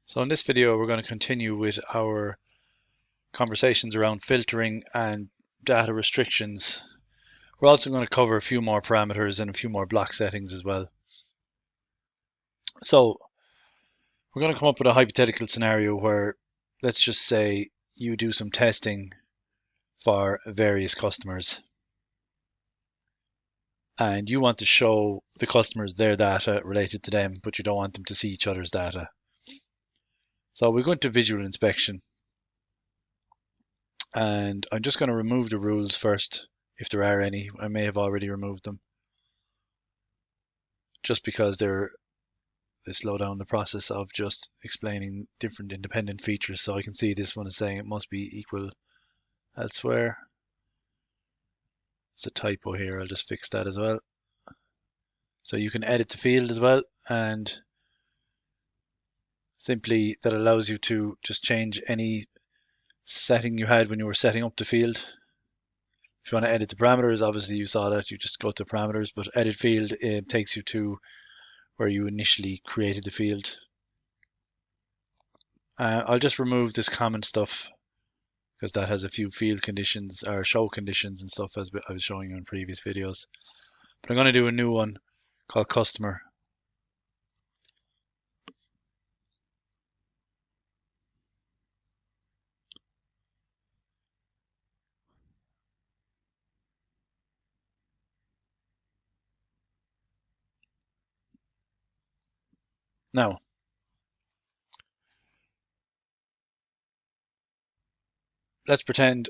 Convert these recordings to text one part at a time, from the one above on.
So in this video, we're going to continue with our conversations around filtering and data restrictions. We're also going to cover a few more parameters and a few more block settings as well. So we're going to come up with a hypothetical scenario where, let's just say you do some testing for various customers and you want to show the customers their data related to them, but you don't want them to see each other's data. So we go into visual inspection, and I'm just going to remove the rules first, if there are any. I may have already removed them, just because they slow down the process of just explaining different independent features. So I can see this one is saying it must be equal elsewhere. It's a typo here, I'll just fix that as well. So you can edit the field as well, and simply that allows you to just change any setting you had when you were setting up the field. If you want to edit the parameters, obviously you saw that, you just go to parameters, but edit field, it takes you to where you initially created the field. I'll just remove this common stuff because that has a few field conditions or show conditions and stuff, as I was showing you in previous videos. But I'm going to do a new one called customer. Now, let's pretend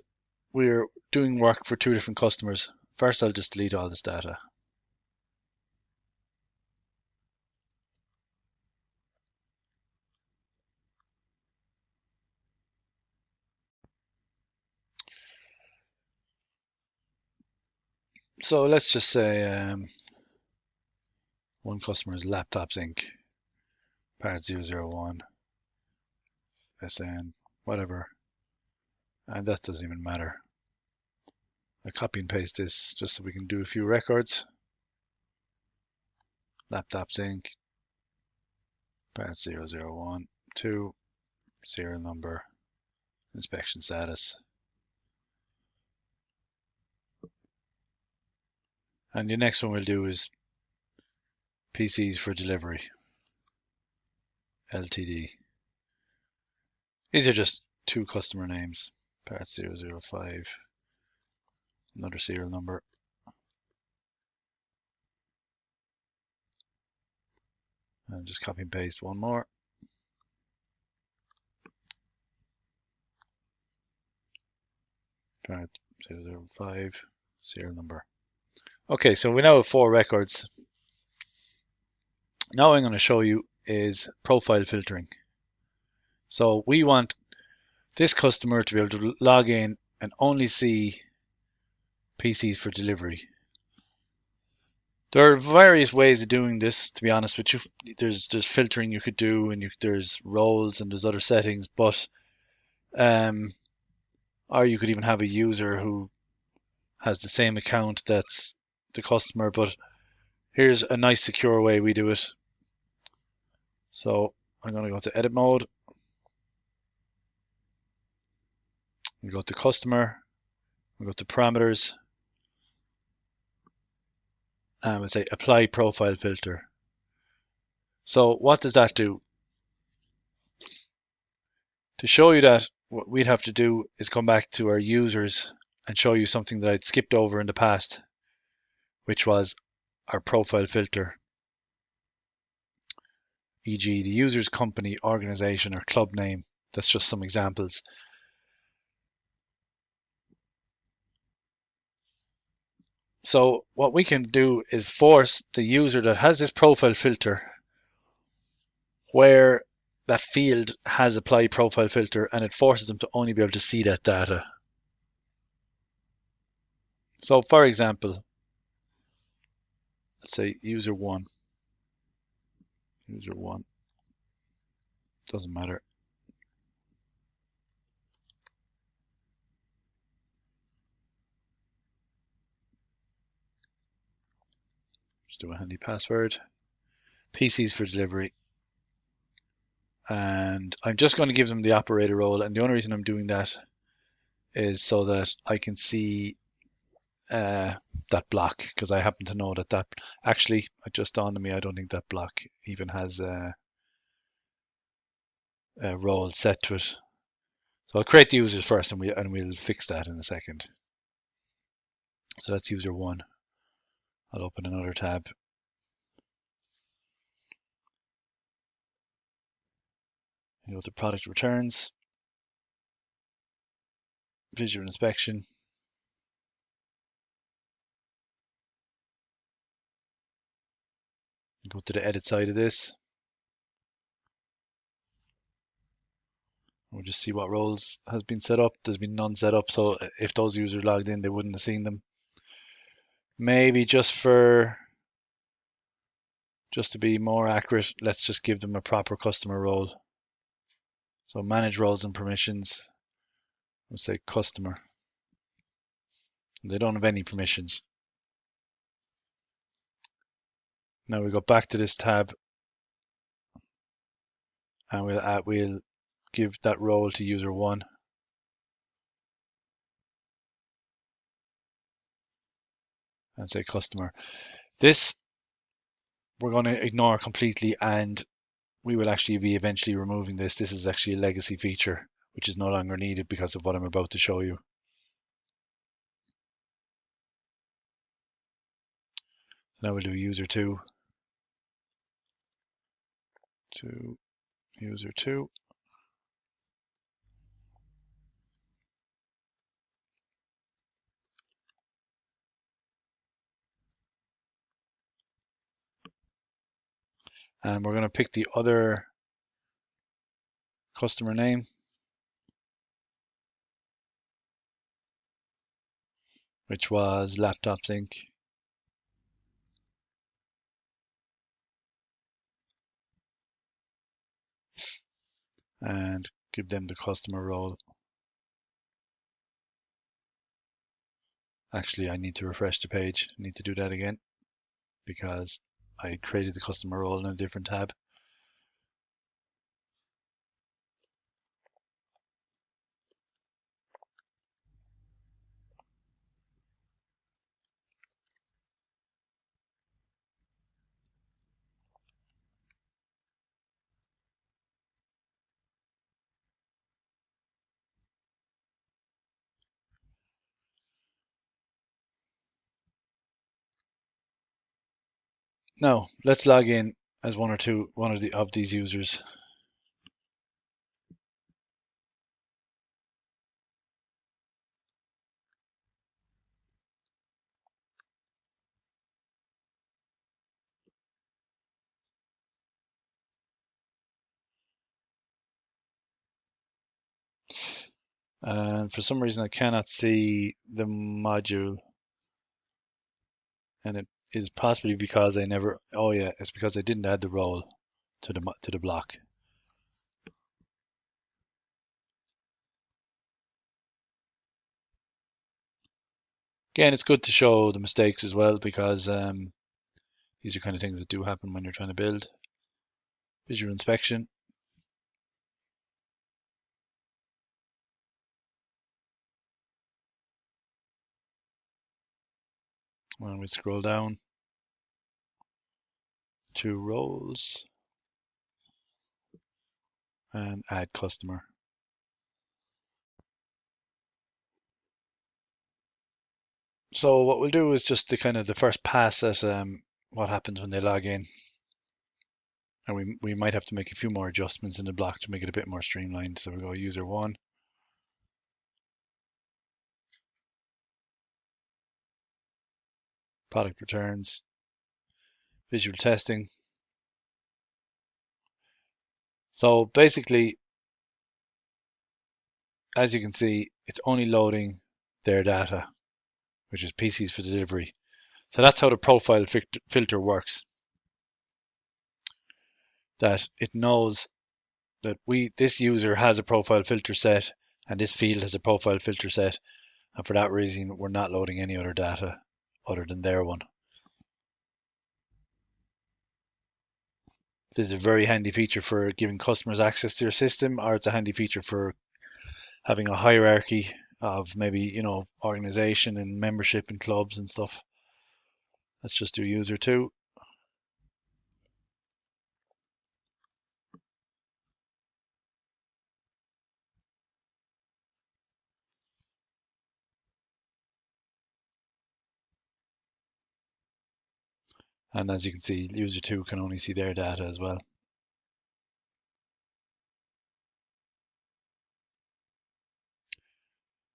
we're doing work for two different customers. First, I'll just delete all this data. So let's just say one customer is Laptops Inc. Part 001, SN, whatever. And that doesn't even matter. I copy and paste this just so we can do a few records. Laptops Inc. Part 001, 2, serial number, inspection status. And the next one we'll do is PCs for delivery, LTD. These are just two customer names, part 005, another serial number. And just copy and paste one more. Part 005, serial number. Okay, so we now have 4 records. Now what I'm going to show you is profile filtering. So we want this customer to be able to log in and only see PCs for delivery. There are various ways of doing this, to be honest with you. There's filtering you could do, and there's roles, and there's other settings, but or you could even have a user who has the same account that's the customer. But here's a nice secure way we do it. So I'm going to go to edit mode. We go to customer. We go to parameters. And we'll say apply profile filter. So what does that do? To show you that, what we'd have to do is come back to our users and show you something that I'd skipped over in the past, which was our profile filter, e.g. the user's company, organization, or club name. That's just some examples. So what we can do is force the user that has this profile filter, where that field has apply profile filter, and it forces them to only be able to see that data. So for example, let's say user 1, doesn't matter. Just do a handy password. PCs for delivery. And I'm just going to give them the operator role. And the only reason I'm doing that is so that I can see uh, that block, because I happen to know that actually, it just dawned on me, I don't think that block even has a role set to it. So I'll create the users first, and we'll fix that in a second. So that's user one. I'll open another tab. Go to product returns, visual inspection. Go to the edit side of this. We'll just see what roles has been set up. There's been none set up, so if those users logged in, they wouldn't have seen them. Maybe just to be more accurate, let's just give them a proper customer role. So manage roles and permissions. We'll say customer. They don't have any permissions. Now we go back to this tab, and we'll give that role to user one. And say customer. This we're going to ignore completely, and we will actually be eventually removing this. This is actually a legacy feature which is no longer needed because of what I'm about to show you. So now we'll do user two to user two. And we're going to pick the other customer name, which was Laptop Sync. And give them the customer role. Actually, I need to refresh the page. I need to do that again because I created the customer role in a different tab. Now let's log in as one of these users. And for some reason I cannot see the module, and it is possibly because I never, oh yeah, it's because I didn't add the role to the block. Again, it's good to show the mistakes as well, because these are kind of things that do happen when you're trying to build. Visual inspection. And we scroll down to roles and add customer. So what we'll do is just the first pass at what happens when they log in. And we might have to make a few more adjustments in the block to make it a bit more streamlined. So we'll go user one. Product returns. Visual testing. So basically, as you can see, it's only loading their data, which is PCs for delivery. So that's how the profile filter works. That it knows that this user has a profile filter set, and this field has a profile filter set, and for that reason we're not loading any other data other than their one. This is a very handy feature for giving customers access to your system, or it's a handy feature for having a hierarchy of maybe, organization and membership in clubs and stuff. Let's just do user two. And as you can see, user two can only see their data as well.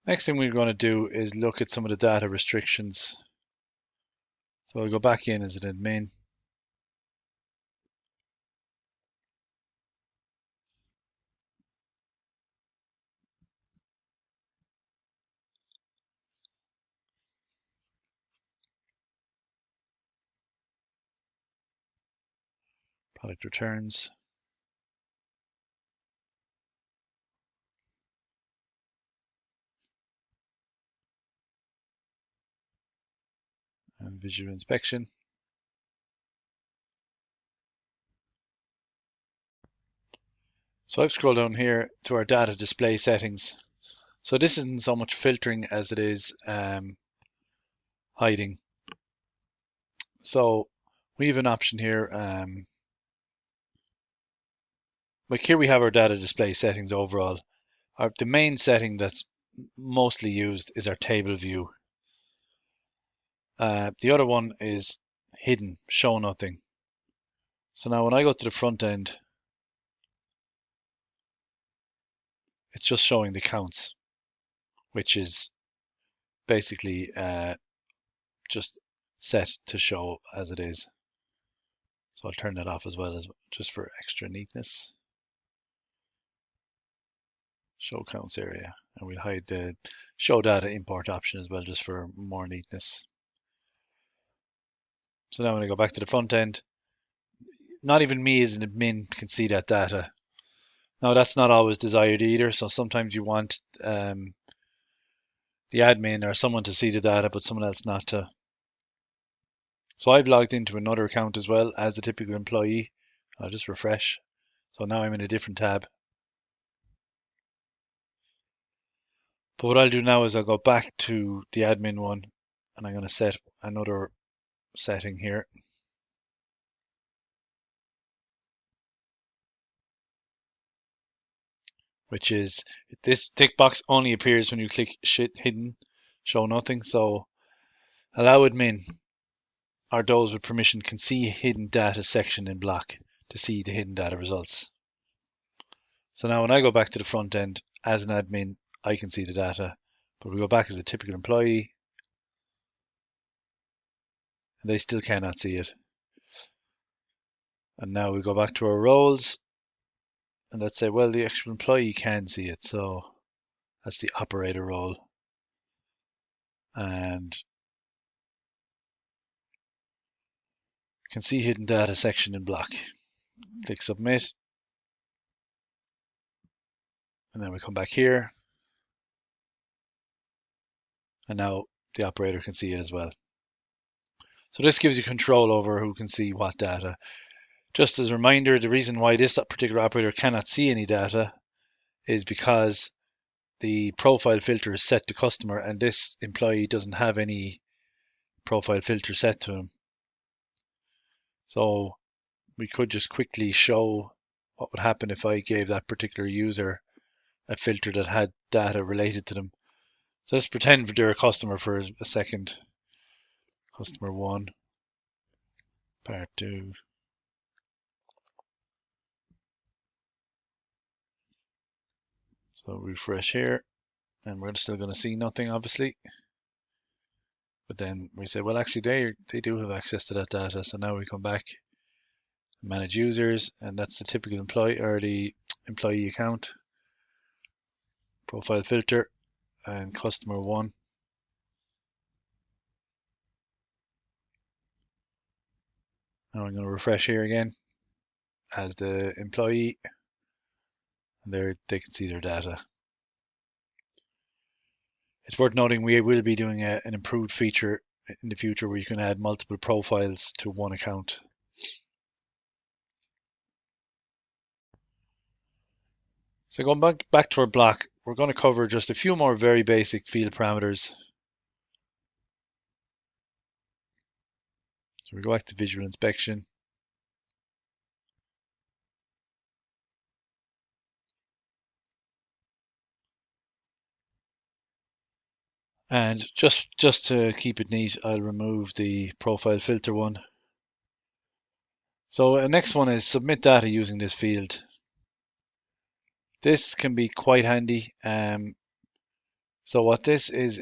Next thing we're going to do is look at some of the data restrictions. So I'll go back in as an admin. Product returns. And visual inspection. So I've scrolled down here to our data display settings. So this isn't so much filtering as it is hiding. So we have an option here. Like here we have our data display settings overall. The main setting that's mostly used is our table view. The other one is hidden, show nothing. So now when I go to the front end, it's just showing the counts, which is basically just set to show as it is. So I'll turn that off as well, as just for extra neatness. Show counts area, and we'll hide the show data import option as well, just for more neatness. So now when I go back to the front end, not even me as an admin can see that data. Now that's not always desired either. So sometimes you want the admin or someone to see the data, but someone else not to. So I've logged into another account as well as a typical employee. I'll just refresh. So now I'm in a different tab. But what I'll do now is I'll go back to the admin one, and I'm going to set another setting here. Which is, this tick box only appears when you click hidden, show nothing. So allow admin, or those with permission, can see hidden data section in block to see the hidden data results. So now when I go back to the front end as an admin, I can see the data, but we go back as a typical employee and they still cannot see it. And now we go back to our roles and let's say, well, the actual employee can see it. So that's the operator role. And can see hidden data section in block. Click submit. And then we come back here. And now the operator can see it as well. So this gives you control over who can see what data. Just as a reminder, the reason why this particular operator cannot see any data is because the profile filter is set to customer and this employee doesn't have any profile filter set to him. So we could just quickly show what would happen if I gave that particular user a filter that had data related to them. So let's pretend they're a customer for a second. Customer 1, part 2. So refresh here, and we're still going to see nothing, obviously. But then we say, well, actually, they do have access to that data. So now we come back, manage users, and that's the typical employee or the employee account. Profile filter and customer 1. Now I'm going to refresh here again as the employee. And there they can see their data. It's worth noting we will be doing an improved feature in the future where you can add multiple profiles to one account. So going back to our block, we're going to cover just a few more very basic field parameters. So we go back to visual inspection. And just to keep it neat, I'll remove the profile filter one. So the next one is submit data using this field. This can be quite handy. So what this is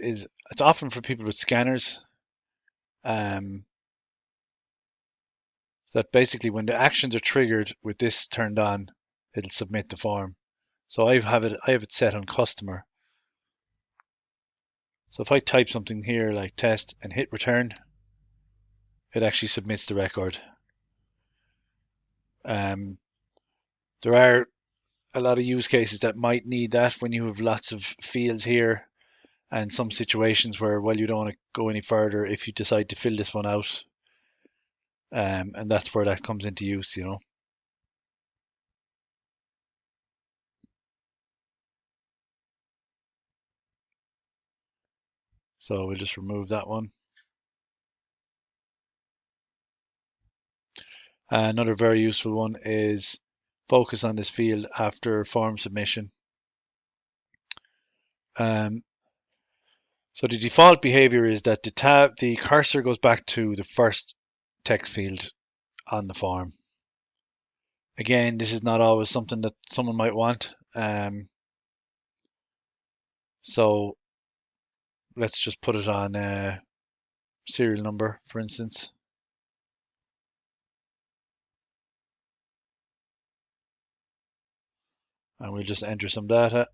it's often for people with scanners. So that basically when the actions are triggered with this turned on, it'll submit the form. So I have it set on customer. So if I type something here like test and hit return, it actually submits the record. There are a lot of use cases that might need that when you have lots of fields here, and some situations where, well, you don't want to go any further if you decide to fill this one out. And that's where that comes into use, you know. So we'll just remove that one. Another very useful one is focus on this field after form submission. Um, so the default behavior is that the cursor goes back to the first text field on the form. Again, this is not always something that someone might want. So let's just put it on serial number, for instance. And we'll just enter some data.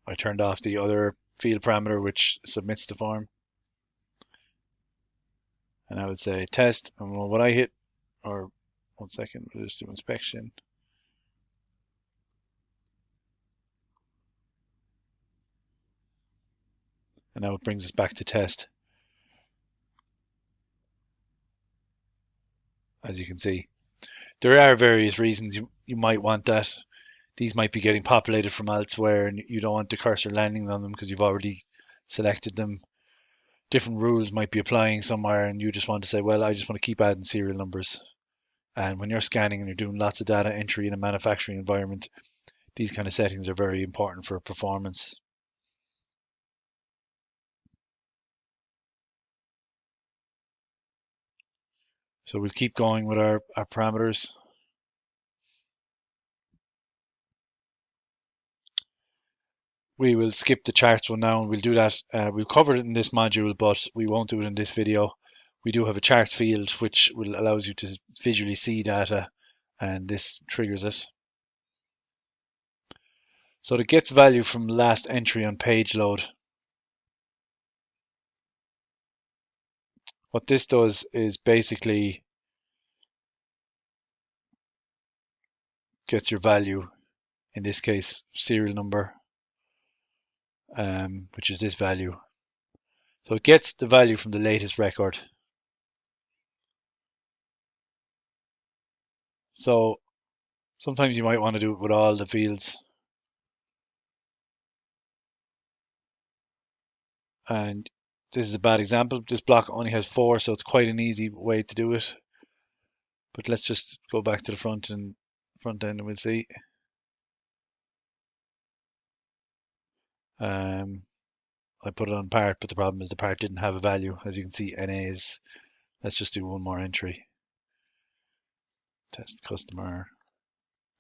I turned off the other field parameter which submits the form. And I would say test. And when I hit, or 1 second, we'll just do inspection. And now it brings us back to test. As you can see, there are various reasons you might want that. These might be getting populated from elsewhere and you don't want the cursor landing on them because you've already selected them. Different rules might be applying somewhere and you just want to say, well, I just want to keep adding serial numbers. And when you're scanning and you're doing lots of data entry in a manufacturing environment, these kind of settings are very important for performance. So we'll keep going with our parameters. We will skip the charts one now and we'll do that. We'll cover it in this module, but we won't do it in this video. We do have a charts field which will allows you to visually see data, and this triggers it. So it gets value from last entry on page load. What this does is basically gets your value, in this case serial number, which is this value. So it gets the value from the latest record. So sometimes you might want to do it with all the fields. And this is a bad example. This block only has 4, so it's quite an easy way to do it. But let's just go back to the front end and we'll see. I put it on part, but the problem is the part didn't have a value. As you can see, NAs. Let's just do one more entry. Test customer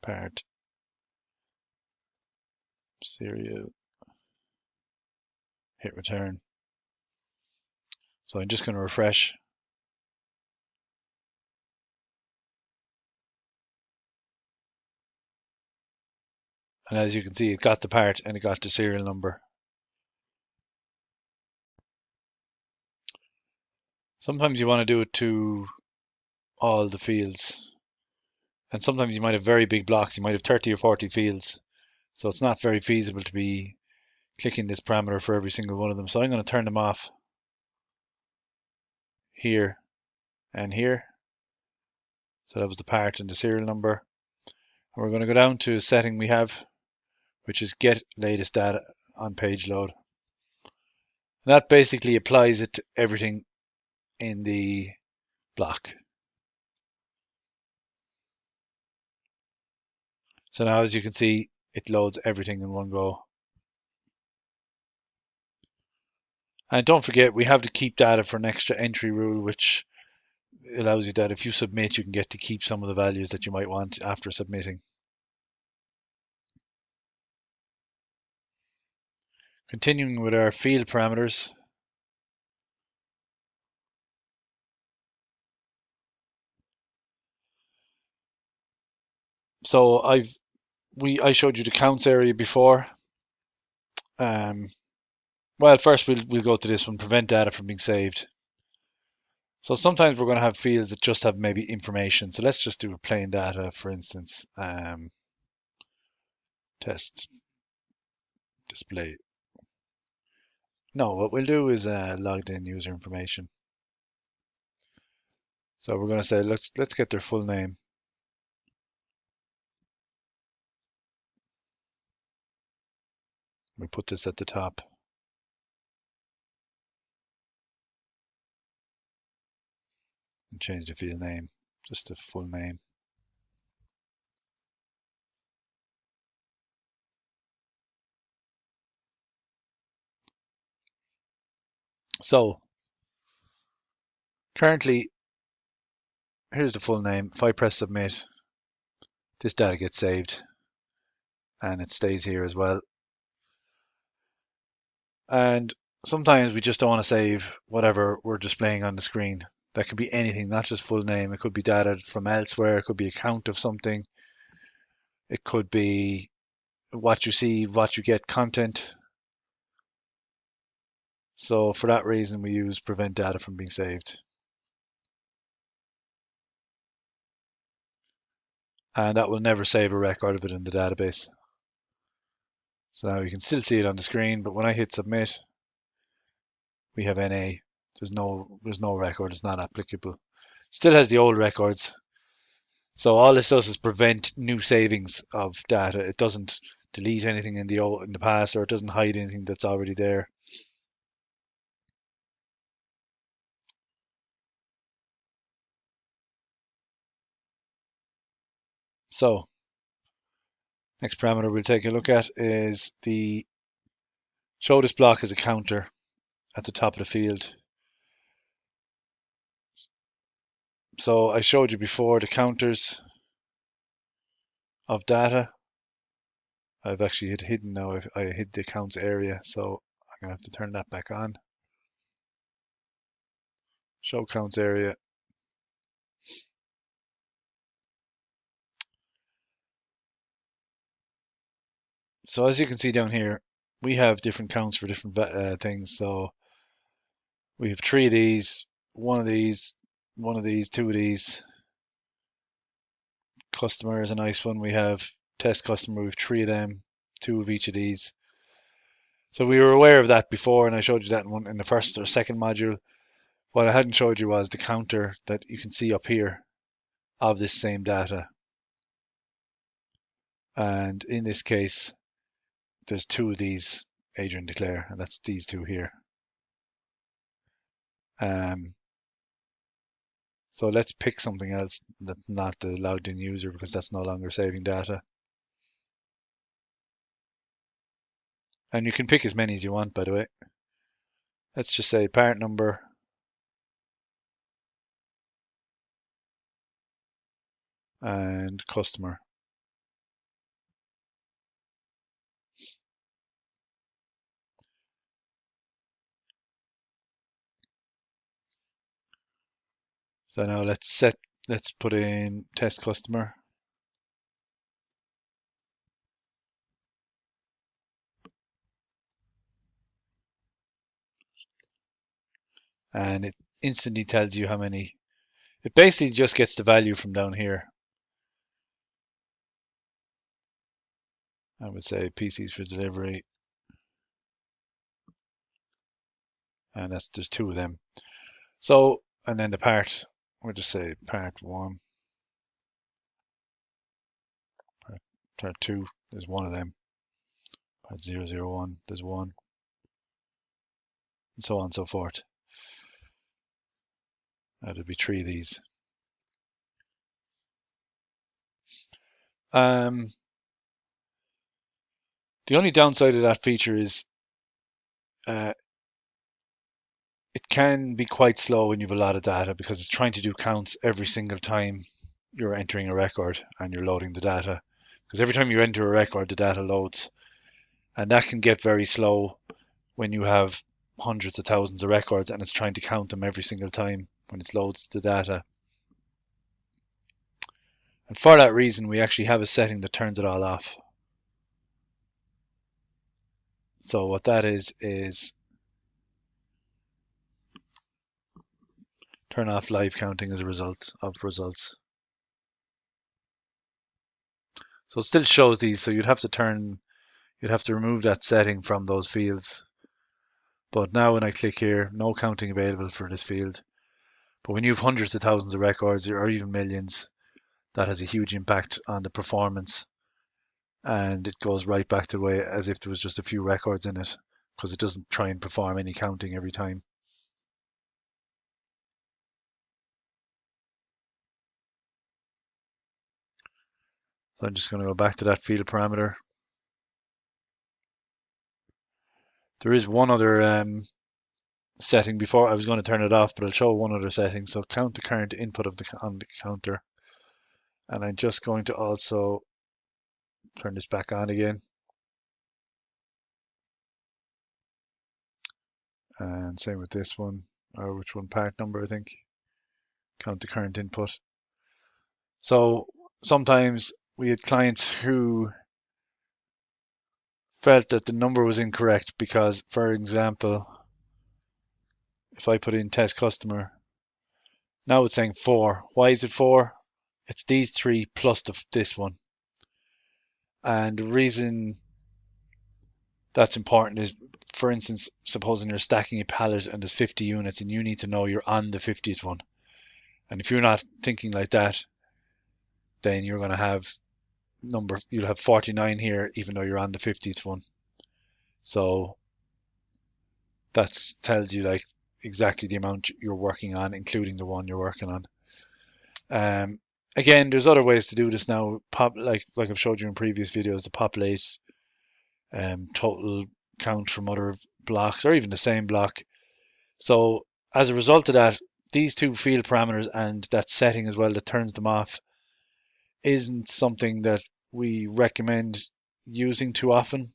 part serial, hit return. So I'm just going to refresh. And as you can see, it got the part and it got the serial number. Sometimes you want to do it to all the fields. And sometimes you might have very big blocks. You might have 30 or 40 fields. So it's not very feasible to be clicking this parameter for every single one of them. So I'm going to turn them off here and here. So that was the part and the serial number. We're going to go down to a setting we have, which is get latest data on page load. And that basically applies it to everything in the block. So now, as you can see, it loads everything in one go. And don't forget, we have the keep data for an extra entry rule, which allows you that if you submit, you can get to keep some of the values that you might want after submitting. Continuing with our field parameters. So I showed you the counts area before. Well, first we'll go to this one, prevent data from being saved. So sometimes we're going to have fields that just have maybe information. So let's just do plain data, for instance. Test display. No, what we'll do is logged in user information. So we're going to say let's get their full name. We put this at the top. And change the field name, just the full name. So currently, here's the full name. If I press submit, this data gets saved and it stays here as well. And sometimes we just don't want to save whatever we're displaying on the screen. That could be anything, not just full name. It could be data from elsewhere. It could be a count of something. It could be what you see, what you get content. So for that reason, we use prevent data from being saved. And that will never save a record of it in the database. So now you can still see it on the screen, but when I hit submit, we have NA. There's no record. It's not applicable. Still has the old records. So all this does is prevent new savings of data. It doesn't delete anything in the past, or it doesn't hide anything that's already there. So next parameter we'll take a look at is the show this block as a counter at the top of the field. So I showed you before the counters of data. I've actually hit hidden now. I hid the counts area, so I'm gonna have to turn that back on. Show counts area. So as you can see down here, we have different counts for different things. So we have 3 of these, 1 of these, 1 of these, 2 of these. Customer is a nice one. We have test customer. We have 3 of them, 2 of each of these. So we were aware of that before, and I showed you that in the first or second module. What I hadn't showed you was the counter that you can see up here of this same data. And in this case, there's 2 of these, Adrian Declare, and that's these 2 here. So let's pick something else that's not the logged in user, because that's no longer saving data. And you can pick as many as you want, by the way. Let's just say part number and customer. So now let's put in test customer. And it instantly tells you how many. It basically just gets the value from down here. I would say PCs for delivery. And there's 2 of them. So, and then the part, we'll just say part 1, Part 2, there's one of them. Part 001, there's one, and so on and so forth. There'll be 3 of these. The only downside of that feature is uh, it can be quite slow when you have a lot of data because it's trying to do counts every single time you're entering a record and you're loading the data. Because every time you enter a record, the data loads. And that can get very slow when you have hundreds of thousands of records and it's trying to count them every single time when it loads the data. And for that reason, we actually have a setting that turns it all off. So what that is turn off live counting as a result of results. So it still shows these, so you'd have to remove that setting from those fields. But now when I click here, no counting available for this field. But when you have hundreds of thousands of records or even millions, that has a huge impact on the performance. And it goes right back to the way as if there was just a few records in it, because it doesn't try and perform any counting every time. So I'm just going to go back to that field parameter. There is one other setting before. I was going to turn it off, but I'll show one other setting. So count the current input on the counter. And I'm just going to also turn this back on again. And same with this one, or which one, part number, I think. Count the current input. So sometimes we had clients who felt that the number was incorrect because, for example, if I put in test customer, now it's saying 4. Why is it 4? It's these 3 plus this one. And the reason that's important is, for instance, supposing you're stacking a pallet and there's 50 units and you need to know you're on the 50th one. And if you're not thinking like that, then you're going to have you'll have 49 here even though you're on the 50th one. So that tells you like exactly the amount you're working on, including the one you're working on. Again, there's other ways to do this now. Like I've showed you in previous videos, to populate total count from other blocks or even the same block. So as a result of that, these 2 field parameters and that setting as well that turns them off isn't something that we recommend using too often,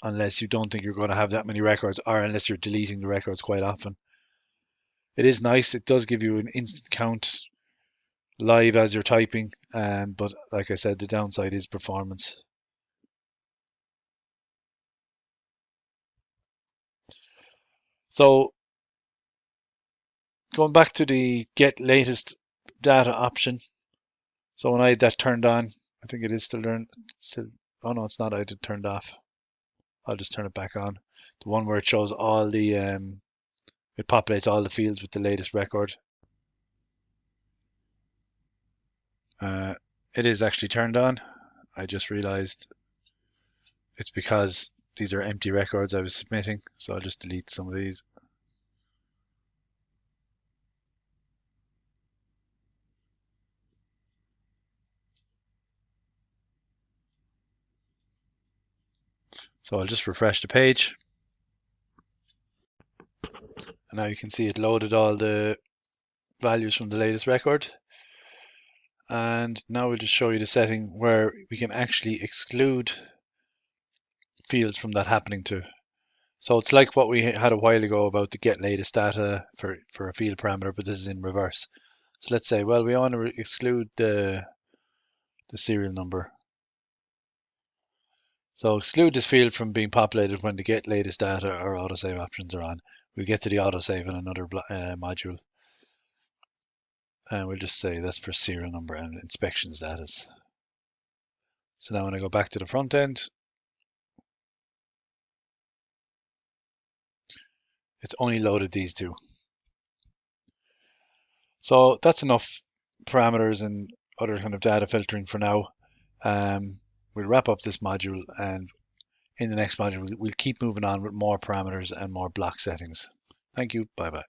unless you don't think you're going to have that many records or unless you're deleting the records quite often. It is nice. It does give you an instant count live as you're typing, but like I said, the downside is performance. So going back to the get latest data option. So when I had that turned on, I think it is still, oh no, it's not. I had it turned off. I'll just turn it back on. The one where it shows all the, it populates all the fields with the latest record. It is actually turned on. I just realized it's because these are empty records I was submitting. So I'll just delete some of these. So I'll just refresh the page. And now you can see it loaded all the values from the latest record. And now we'll just show you the setting where we can actually exclude fields from that happening to. So it's like what we had a while ago about the get latest data for a field parameter, but this is in reverse. So let's say, well, we want to exclude the serial number. So exclude this field from being populated when the get latest data or autosave options are on. We'll get to the autosave in another module. And we'll just say that's for serial number and inspection status. So now when I go back to the front end, it's only loaded these 2. So that's enough parameters and other kind of data filtering for now. Um, we'll wrap up this module, and in the next module, we'll keep moving on with more parameters and more block settings. Thank you. Bye bye.